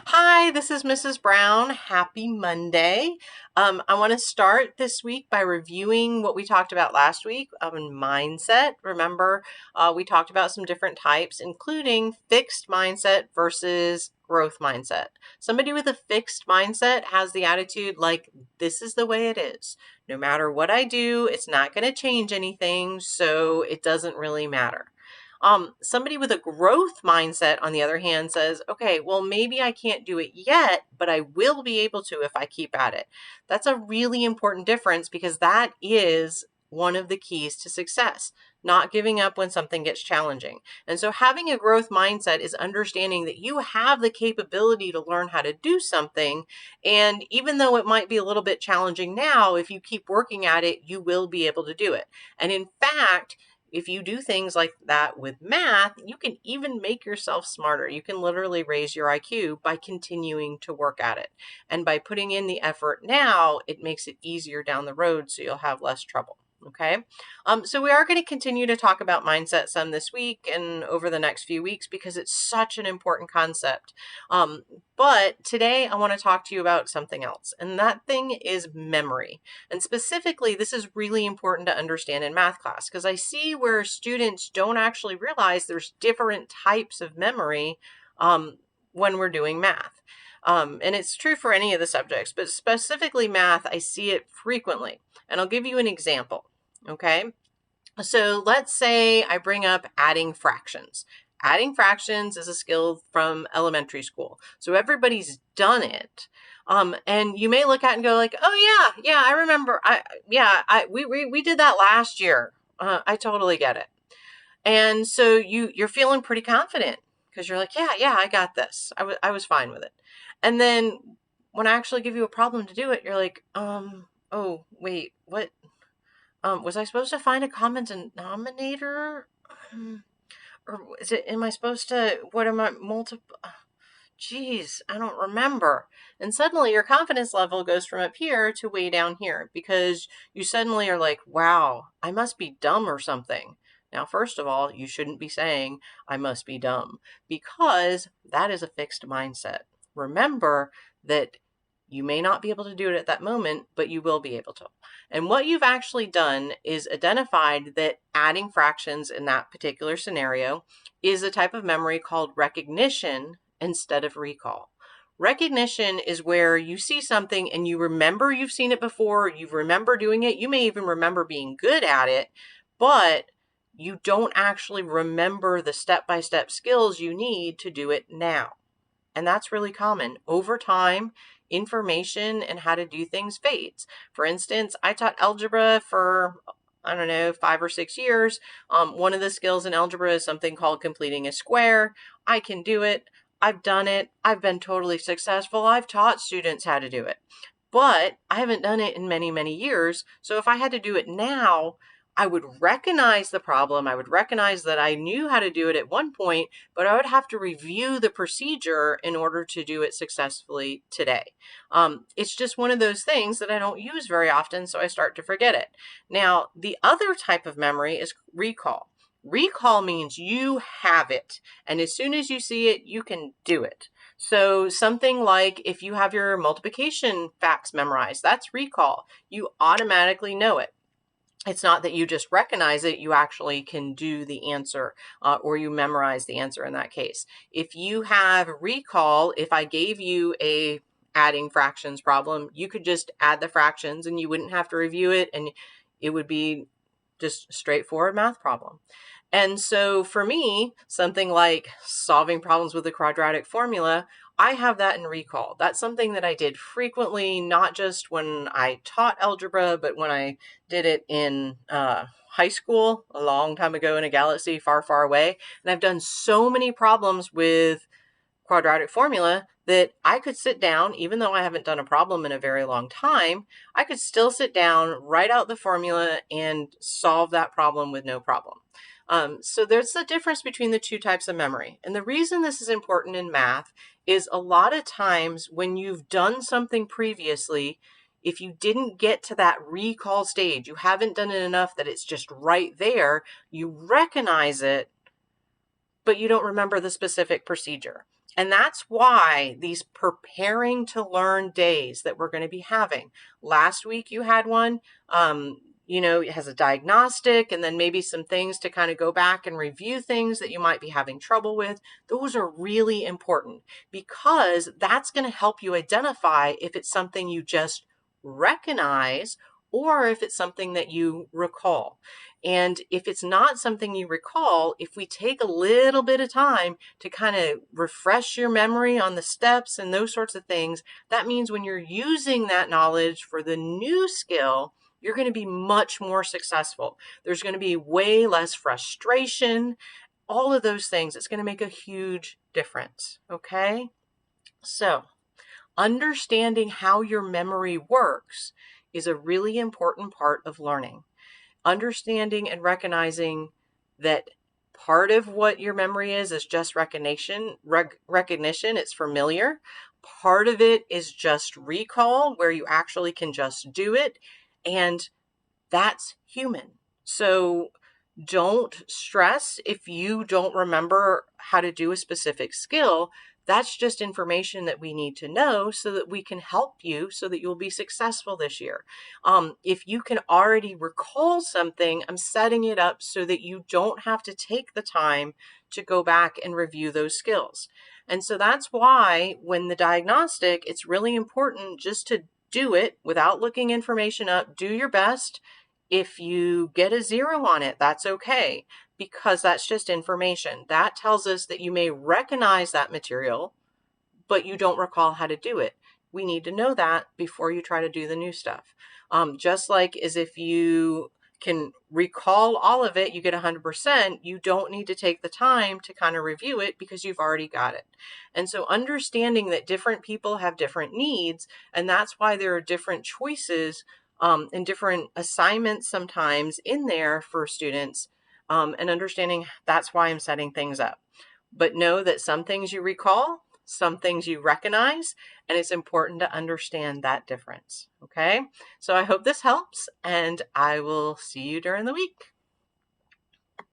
Hi, this is Mrs. Brown. Happy Monday. I want to start this week by reviewing what we talked about last week on mindset. Remember, we talked about some different types, including fixed mindset versus growth mindset. Somebody with a fixed mindset has the attitude like, this is the way it is. No matter what I do, it's not going to change anything, so it doesn't really matter. Somebody with a growth mindset, on the other hand, says, okay, well, maybe I can't do it yet, but I will be able to if I keep at it. That's a really important difference because that is one of the keys to success, not giving up when something gets challenging. And so having a growth mindset is understanding that you have the capability to learn how to do something. And even though it might be a little bit challenging now, if you keep working at it, you will be able to do it. And in fact, if you do things like that with math, you can even make yourself smarter. You can literally raise your IQ by continuing to work at it. And by putting in the effort now, it makes it easier down the road so you'll have less trouble. Okay. So we are going to continue to talk about mindset some this week and over the next few weeks because it's such an important concept. But today I want to talk to you about something else, and that thing is memory. And specifically, this is really important to understand in math class because I see where students don't actually realize there's different types of memory when we're doing math. And it's true for any of the subjects, but specifically math, I see it frequently. And I'll give you an example, okay? So let's say I bring up adding fractions. Adding fractions is a skill from elementary school. So everybody's done it. And you may look at it and go like, oh yeah, I remember. We did that last year. I totally get it. And so you're feeling pretty confident because you're like, yeah, I got this. I was fine with it. And then when I actually give you a problem to do it, you're like, oh wait, what? Was I supposed to find a common denominator? Or is it, am I supposed to, what am I, geez, I don't remember. And suddenly your confidence level goes from up here to way down here because you suddenly are like, wow, I must be dumb or something. Now, first of all, you shouldn't be saying, I must be dumb, because that is a fixed mindset. Remember that you may not be able to do it at that moment, but you will be able to. And what you've actually done is identified that adding fractions in that particular scenario is a type of memory called recognition instead of recall. Recognition is where you see something and you remember you've seen it before, you remember doing it, you may even remember being good at it, but you don't actually remember the step-by-step skills you need to do it now. And that's really common. Over time, information and how to do things fades. For instance, I taught algebra for, I don't know, 5 or 6 years. One of the skills in algebra is something called completing a square. I can do it. I've done it. I've been totally successful. I've taught students how to do it. But I haven't done it in many, many years. So if I had to do it now, I would recognize the problem. I would recognize that I knew how to do it at one point, but I would have to review the procedure in order to do it successfully today. It's just one of those things that I don't use very often, so I start to forget it. Now, the other type of memory is recall. Recall means you have it, and as soon as you see it, you can do it. So something like if you have your multiplication facts memorized, that's recall. You automatically know it. It's not that you just recognize it, you actually can do the answer or you memorize the answer in that case. If you have recall, if I gave you a adding fractions problem, you could just add the fractions and you wouldn't have to review it, and it would be just a straightforward math problem. And so for me, something like solving problems with the quadratic formula, I have that in recall. That's something that I did frequently, not just when I taught algebra, but when I did it in high school a long time ago in a galaxy far, far away. And I've done so many problems with quadratic formula that I could sit down, even though I haven't done a problem in a very long time, I could still sit down, write out the formula, and solve that problem with no problem. So there's a difference between the two types of memory. And the reason this is important in math is a lot of times when you've done something previously, if you didn't get to that recall stage, you haven't done it enough that it's just right there, you recognize it, but you don't remember the specific procedure. And that's why these preparing to learn days that we're going to be having. Last week you had one, it has a diagnostic and then maybe some things to kind of go back and review things that you might be having trouble with. Those are really important because that's going to help you identify if it's something you just recognize or if it's something that you recall. And if it's not something you recall, if we take a little bit of time to kind of refresh your memory on the steps and those sorts of things, that means when you're using that knowledge for the new skill, you're going to be much more successful. There's going to be way less frustration, all of those things. It's going to make a huge difference. Okay. So understanding how your memory works is a really important part of learning. Understanding and recognizing that part of what your memory is just recognition. It's familiar. Part of it is just recall, where you actually can just do it. And that's human. So don't stress if you don't remember how to do a specific skill. That's just information that we need to know so that we can help you so that you'll be successful this year. If you can already recall something, I'm setting it up so that you don't have to take the time to go back and review those skills. And so that's why when the diagnostic, it's really important just to do it without looking information up. Do your best. If you get a 0 on it, that's okay, because that's just information. That tells us that you may recognize that material, but you don't recall how to do it. We need to know that before you try to do the new stuff. Just like as if you can recall all of it, you get 100%, you don't need to take the time to kind of review it because you've already got it. And so understanding that different people have different needs, and that's why there are different choices and different assignments sometimes in there for students, and understanding that's why I'm setting things up. But know that some things you recall, some things you recognize, and it's important to understand that difference. Okay, so I hope this helps, and I will see you during the week.